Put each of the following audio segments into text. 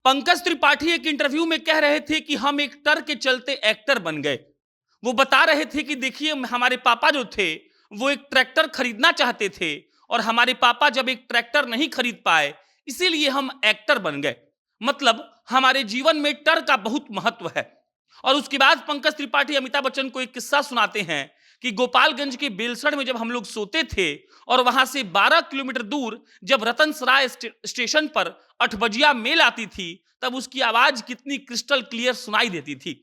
पंकज त्रिपाठी एक इंटरव्यू में कह रहे थे कि हम एक टर के चलते एक्टर बन गए। वो बता रहे थे कि देखिए हमारे पापा जो थे वो एक ट्रैक्टर खरीदना चाहते थे और हमारे पापा जब एक ट्रैक्टर नहीं खरीद पाए इसीलिए हम एक्टर बन गए। मतलब हमारे जीवन में टर का बहुत महत्व है। और उसके बाद पंकज त्रिपाठी अमिताभ बच्चन को एक किस्सा सुनाते हैं कि गोपालगंज के बेलसड़ में जब हम लोग सोते थे और वहां से 12 किलोमीटर दूर जब रतन सराय स्टेशन पर 8 बजिया मेल आती थी तब उसकी आवाज कितनी क्रिस्टल क्लियर सुनाई देती थी।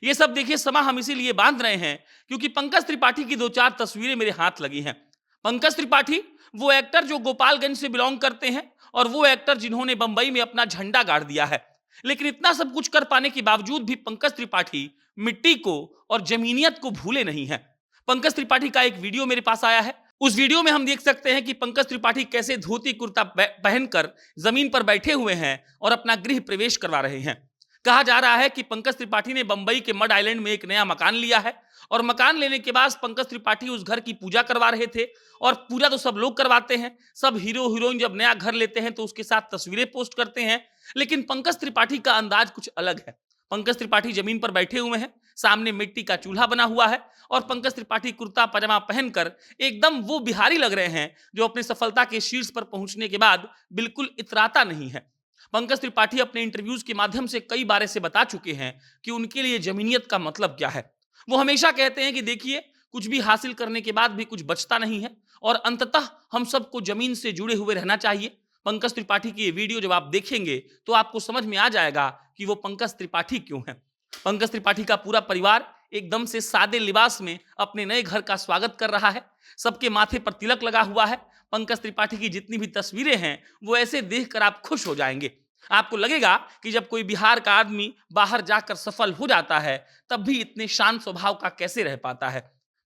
ये सब देखिए समा हम इसीलिए बांध रहे हैं क्योंकि पंकज त्रिपाठी की 2-4 तस्वीरें मेरे हाथ लगी हैं। पंकज त्रिपाठी वो एक्टर जो गोपालगंज से बिलोंग करते हैं और वो एक्टर जिन्होंने बंबई में अपना झंडा गाड़ दिया है। लेकिन इतना सब कुछ कर पाने के बावजूद भी पंकज त्रिपाठी मिट्टी को और जमीनियत को भूले नहीं है। पंकज त्रिपाठी का एक वीडियो मेरे पास आया है। उस वीडियो में हम देख सकते हैं कि पंकज त्रिपाठी कैसे धोती कुर्ता पहनकर जमीन पर बैठे हुए हैं और अपना गृह प्रवेश करवा रहे हैं। कहा जा रहा है कि पंकज त्रिपाठी ने बंबई के मड आइलैंड में एक नया मकान लिया है और मकान लेने के बाद पंकज त्रिपाठी उस घर की पूजा करवा रहे थे। और पूजा तो सब लोग करवाते हैं, सब हीरो हीरोइन जब नया घर लेते हैं तो उसके साथ तस्वीरें पोस्ट करते हैं। लेकिन पंकज त्रिपाठी का अंदाज कुछ अलग है। पंकज त्रिपाठी जमीन पर बैठे हुए हैं, सामने मिट्टी का चूल्हा बना हुआ है और पंकज त्रिपाठी कुर्ता पजामा पहनकर एकदम वो बिहारी लग रहे हैं जो अपनी सफलता के शीर्ष पर पहुंचने के बाद बिल्कुल इतराता नहीं है। पंकज त्रिपाठी अपने इंटरव्यूज के माध्यम से कई बार से बता चुके हैं कि उनके लिए जमीनियत का मतलब क्या है। वो हमेशा कहते हैं कि देखिए कुछ भी हासिल करने के बाद भी कुछ बचता नहीं है और अंततः हम सबको जमीन से जुड़े हुए रहना चाहिए। पंकज त्रिपाठी की ये वीडियो जब आप देखेंगे तो आपको समझ में आ जाएगा कि वो पंकज त्रिपाठी क्यों हैं। पंकज त्रिपाठी का पूरा परिवार एकदम से सादे लिबास में अपने नए घर का स्वागत कर रहा है। सबके माथे पर तिलक लगा हुआ है। पंकज त्रिपाठी की जितनी भी तस्वीरें हैं वो ऐसे देखकर आप खुश हो जाएंगे। आपको लगेगा कि जब कोई बिहार का आदमी बाहर जाकर सफल हो जाता है तब भी इतने शांत स्वभाव का कैसे रह पाता है।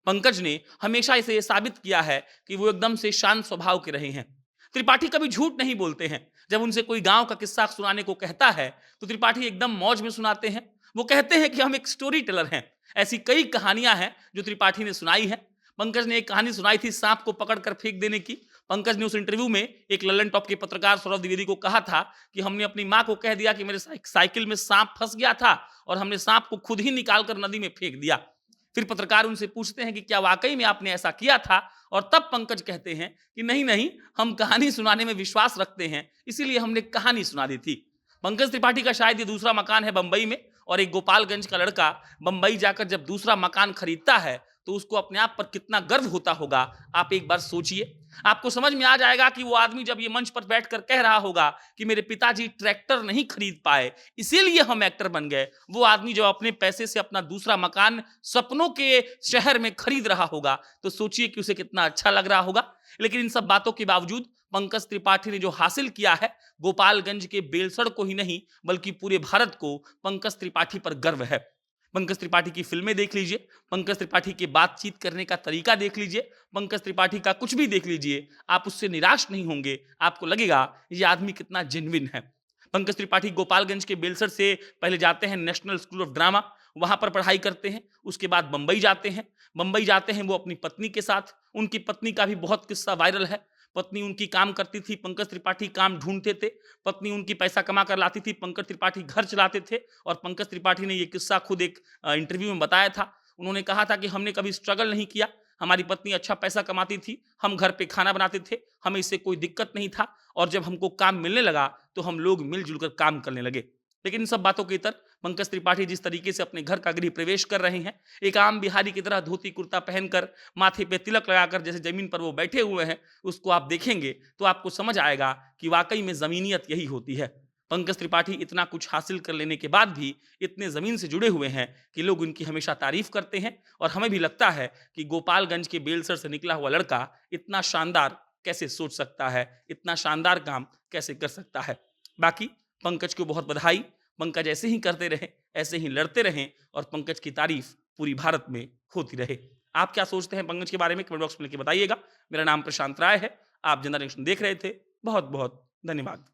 पंकज ने हमेशा इसे साबित किया है कि वो एकदम से शांत स्वभाव के रहे हैं। त्रिपाठी कभी झूठ नहीं बोलते हैं। जब उनसे कोई गांव का किस्सा सुनाने को कहता है तो त्रिपाठी एकदम मौज में सुनाते हैं। वो कहते हैं कि हम एक स्टोरी टेलर हैं। ऐसी कई कहानियां हैं जो त्रिपाठी ने सुनाई है। पंकज ने एक कहानी सुनाई थी सांप को पकड़कर फेंक देने की। पंकज ने उस इंटरव्यू में एक लल्लन टॉप के पत्रकार सौरभ द्विवेदी को कहा था कि हमने अपनी माँ को कह दिया कि मेरे साइकिल में सांप फंस गया था और हमने सांप को खुद ही निकालकर नदी में फेंक दिया। फिर पत्रकार उनसे पूछते हैं कि क्या वाकई में आपने ऐसा किया था और तब पंकज कहते हैं कि नहीं नहीं, हम कहानी सुनाने में विश्वास रखते हैं इसीलिए हमने कहानी सुना दी थी। पंकज त्रिपाठी का शायद ये दूसरा मकान है बंबई में और एक गोपालगंज का लड़का बंबई जाकर जब दूसरा मकान खरीदता है तो उसको अपने आप पर कितना गर्व होता होगा आप एक बार सोचिए। आपको समझ में आ जाएगा कि वो आदमी जब ये मंच पर बैठकर कह रहा होगा कि मेरे पिताजी ट्रैक्टर नहीं खरीद पाए इसीलिए हम एक्टर बन गए, वो आदमी जब अपने पैसे से अपना दूसरा मकान सपनों के शहर में खरीद रहा होगा तो सोचिए कि उसे कितना अच्छा लग रहा होगा। लेकिन इन सब बातों के बावजूद पंकज त्रिपाठी ने जो हासिल किया है गोपालगंज के बेलसड़ को ही नहीं बल्कि पूरे भारत को पंकज त्रिपाठी पर गर्व है। पंकज त्रिपाठी की फिल्में देख लीजिए, पंकज त्रिपाठी के बातचीत करने का तरीका देख लीजिए, पंकज त्रिपाठी का कुछ भी देख लीजिए, आप उससे निराश नहीं होंगे। आपको लगेगा ये आदमी कितना जेन्युइन है। पंकज त्रिपाठी गोपालगंज के बेलसर से पहले जाते हैं नेशनल स्कूल ऑफ ड्रामा, वहां पर पढ़ाई करते हैं। उसके बाद बंबई जाते हैं वो अपनी पत्नी के साथ। उनकी पत्नी का भी बहुत किस्सा वायरल है। पत्नी उनकी काम करती थी, पंकज त्रिपाठी काम ढूंढते थे। पत्नी उनकी पैसा कमा कर लाती थी, पंकज त्रिपाठी घर चलाते थे। और पंकज त्रिपाठी ने ये किस्सा खुद एक इंटरव्यू में बताया था। उन्होंने कहा था कि हमने कभी स्ट्रगल नहीं किया, हमारी पत्नी अच्छा पैसा कमाती थी, हम घर पे खाना बनाते थे, हमें इससे कोई दिक्कत नहीं था। और जब हमको काम मिलने लगा तो हम लोग मिलजुल कर काम करने लगे। लेकिन इन सब बातों के इतर पंकज त्रिपाठी जिस तरीके से अपने घर का गृह प्रवेश कर रहे हैं, एक आम बिहारी की तरह धोती कुर्ता पहनकर, माथे पे तिलक लगाकर जैसे जमीन पर वो बैठे हुए हैं, उसको आप देखेंगे तो आपको समझ आएगा कि वाकई में जमीनियत यही होती है। पंकज त्रिपाठी इतना कुछ हासिल कर लेने के बाद भी इतने जमीन से जुड़े हुए हैं कि लोग उनकी हमेशा तारीफ करते हैं। और हमें भी लगता है कि गोपालगंज के बेलसर से निकला हुआ लड़का इतना शानदार कैसे सोच सकता है, इतना शानदार काम कैसे कर सकता है। बाकी पंकज को बहुत बधाई। पंकज ऐसे ही करते रहे, ऐसे ही लड़ते रहें और पंकज की तारीफ पूरी भारत में होती रहे। आप क्या सोचते हैं पंकज के बारे में कमेंट बॉक्स में लिख के बताइएगा। मेरा नाम प्रशांत राय है, आप जनता जंक्शन देख रहे थे। बहुत बहुत धन्यवाद।